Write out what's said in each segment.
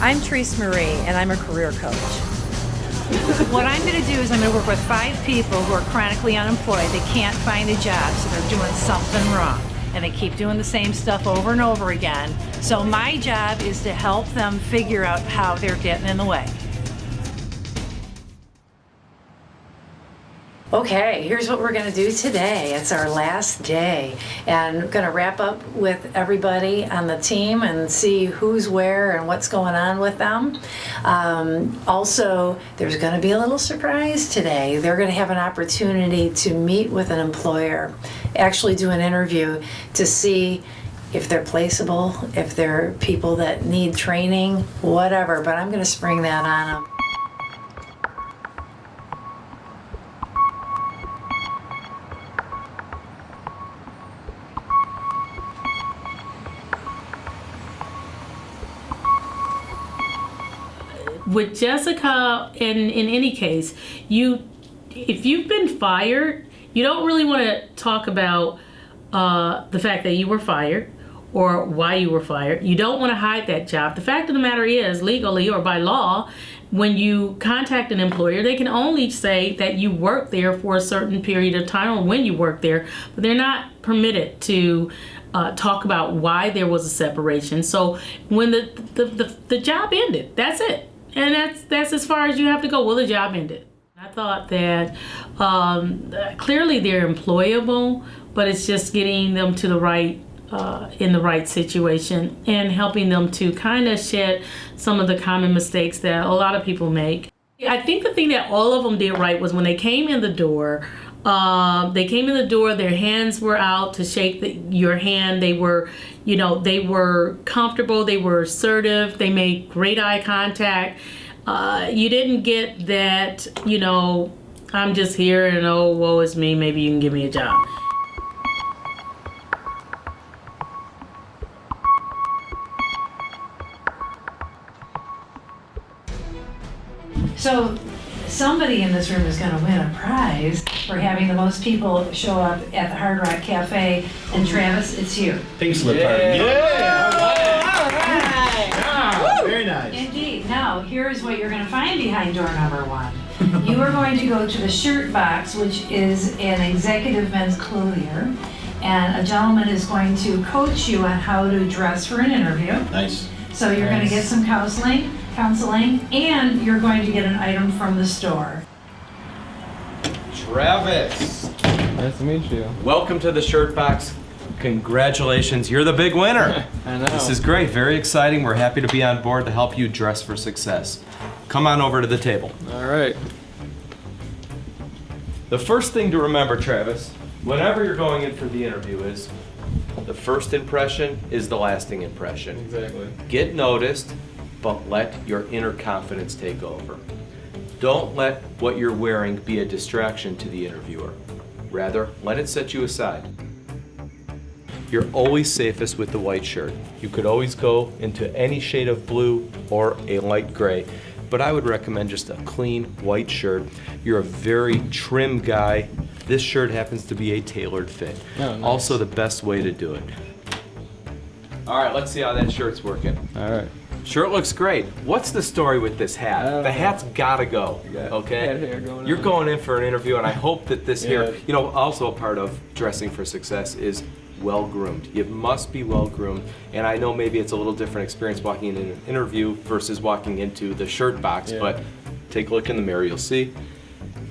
I'm Therese Marie, and I'm a career coach. What I'm going to do is I'm going to work with 5 people who are chronically unemployed. They can't find a job, so they're doing something wrong. And they keep doing the same stuff over and over again. So my job is to help them figure out how they're getting in the way. Okay, here's what we're going to do today. It's our last day, and we're going to wrap up with everybody on the team and see who's where and what's going on with them. Also, there's going to be a little surprise today. They're going to have an opportunity to meet with an employer, actually do an interview to see if they're placeable, if they're people that need training, whatever, but I'm going to spring that on them. With Jessica, in any case, if you've been fired, you don't really want to talk about the fact that you were fired or why you were fired. You don't want to hide that job. The fact of the matter is, legally or by law, when you contact an employer, they can only say that you worked there for a certain period of time or when you worked there, but they're not permitted to talk about why there was a separation. So when the job ended, that's it. And that's as far as you have to go. Well, the job ended. I thought that clearly they're employable, but it's just getting them to the right, in the right situation and helping them to kind of shed some of the common mistakes that a lot of people make. I think the thing that all of them did right was when they came in the door, their hands were out to shake your hand. They were, they were comfortable, they were assertive, they made great eye contact. You didn't get that, I'm just here and oh, woe is me, maybe you can give me a job. So somebody in this room is going to win a prize for having the most people show up at the Hard Rock Cafe. And Travis, it's you. Pink slip card. Yeah. All right. Yeah. Very nice. Indeed. Now, here's what you're going to find behind door number 1. You are going to go to the shirt box, which is an executive men's clothier. And a gentleman is going to coach you on how to dress for an interview. Nice. So you're going to get some counseling, and you're going to get an item from the store. Travis. Nice to meet you. Welcome to the shirt box. Congratulations, you're the big winner. I know. This is great, very exciting. We're happy to be on board to help you dress for success. Come on over to the table. All right. The first thing to remember, Travis, whenever you're going in for the interview is the first impression is the lasting impression. Exactly. Get noticed, but let your inner confidence take over. Don't let what you're wearing be a distraction to the interviewer. Rather, let it set you aside. You're always safest with the white shirt. You could always go into any shade of blue or a light gray, but I would recommend just a clean white shirt. You're a very trim guy. This shirt happens to be a tailored fit. Oh, nice. Also the best way to do it. All right, let's see how that shirt's working. All right. Shirt looks great. What's the story with this hat? The hat's gotta go, okay? Hair going You're on. going in for an interview, and I hope that this hair, also a part of dressing for success is well-groomed. You must be well-groomed, and I know maybe it's a little different experience walking into an interview versus walking into the shirt box, but take a look in the mirror, you'll see.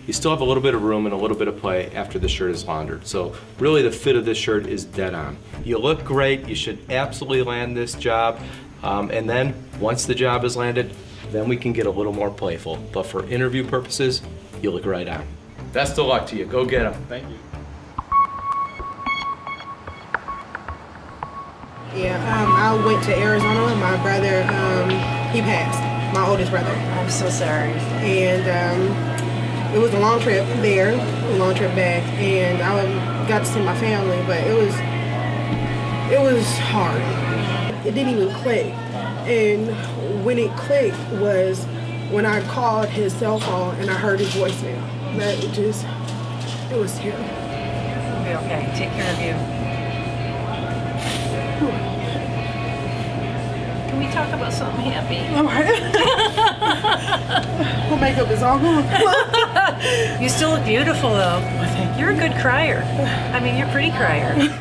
You still have a little bit of room and a little bit of play after the shirt is laundered. So really the fit of this shirt is dead on. You look great, you should absolutely land this job. And then once the job is landed, then we can get a little more playful. But for interview purposes, you look right on. Best of luck to you, go get them. Thank you. Yeah, I went to Arizona. My brother, he passed. My oldest brother. I'm so sorry. And it was a long trip there, a long trip back, and I got to see my family, but it was hard. It didn't even click. And when it clicked was when I called his cell phone and I heard his voicemail. It was terrible. It'll be okay. Take care of you. Come Can we talk about something happy? All right. My makeup is all gone. You still look beautiful, though. You're a good crier. I mean, you're a pretty crier.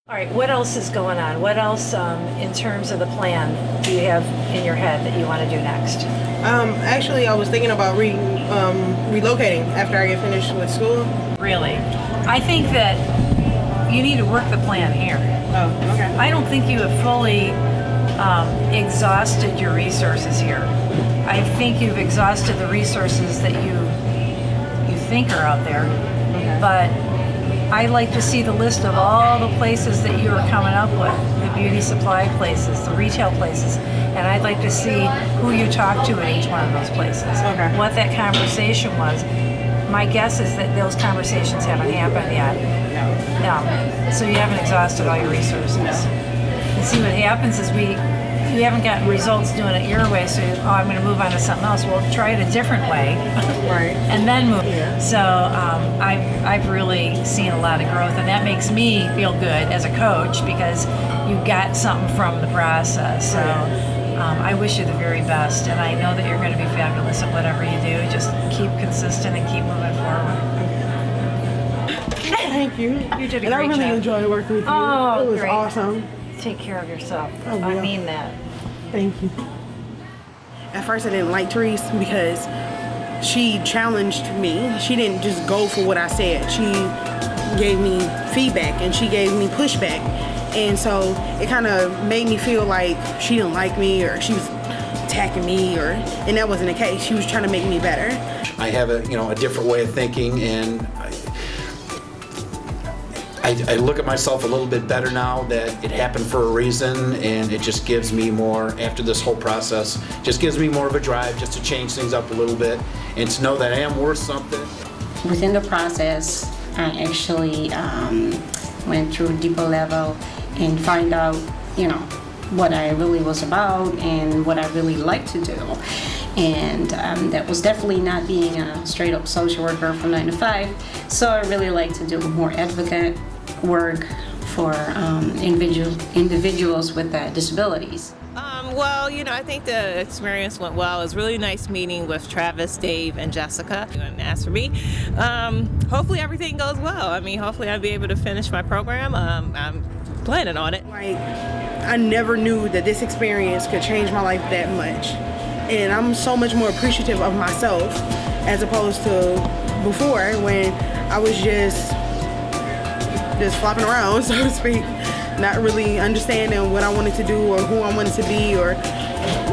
All right, what else is going on? What else, in terms of the plan, do you have in your head that you want to do next? Actually, I was thinking about relocating after I get finished with school. Really? I think that you need to work the plan here. Oh, okay. I don't think you have fully exhausted your resources here. I think you've exhausted the resources that you think are out there. Okay. But I'd like to see the list of all the places that you are coming up with, the beauty supply places, the retail places, and I'd like to see who you talked to at each one of those places. Okay. What that conversation was. My guess is that those conversations haven't happened yet. No. So you haven't exhausted all your resources. And see, what happens is you haven't gotten results doing it your way, so I'm going to move on to something else. Well, try it a different way. Right. And then move. Yeah. So I've really seen a lot of growth, and that makes me feel good as a coach because you got something from the process. So I wish you the very best, and I know that you're going to be fabulous at whatever you do. Just keep consistent and keep moving forward. Thank you. You did a and I great really job. enjoyed working with you. Oh, it was great. awesome. Take care of yourself. I I will. mean that. Thank you. At first I didn't like Therese because she challenged me. She didn't just go for what I said. She gave me feedback and she gave me pushback. And so it kind of made me feel like she didn't like me or she was attacking me, and that wasn't the case. She was trying to make me better. I have a different way of thinking, and I look at myself a little bit better now that it happened for a reason, and it just gives me more, after this whole process, just gives me more of a drive just to change things up a little bit and to know that I am worth something. Within the process, I actually went through a deeper level and find out, what I really was about and what I really like to do. And that was definitely not being a straight up social worker from 9 to 5. So I really like to do more advocate work for individuals with disabilities. Well, I think the experience went well. It was really nice meeting with Travis, Dave, and Jessica. And as for me, hopefully everything goes well. I mean, hopefully I'll be able to finish my program. I'm planning on it. Like, I never knew that this experience could change my life that much. And I'm so much more appreciative of myself as opposed to before when I was just flopping around, so to speak, not really understanding what I wanted to do or who I wanted to be or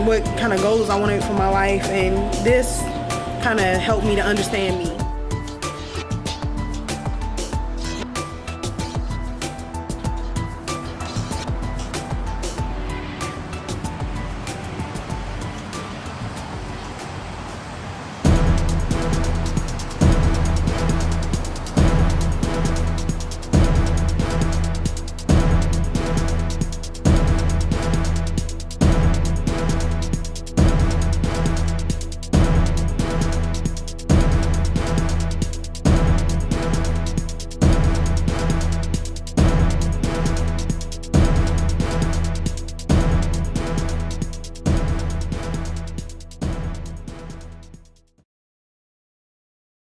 what kind of goals I wanted for my life. And this kind of helped me to understand me.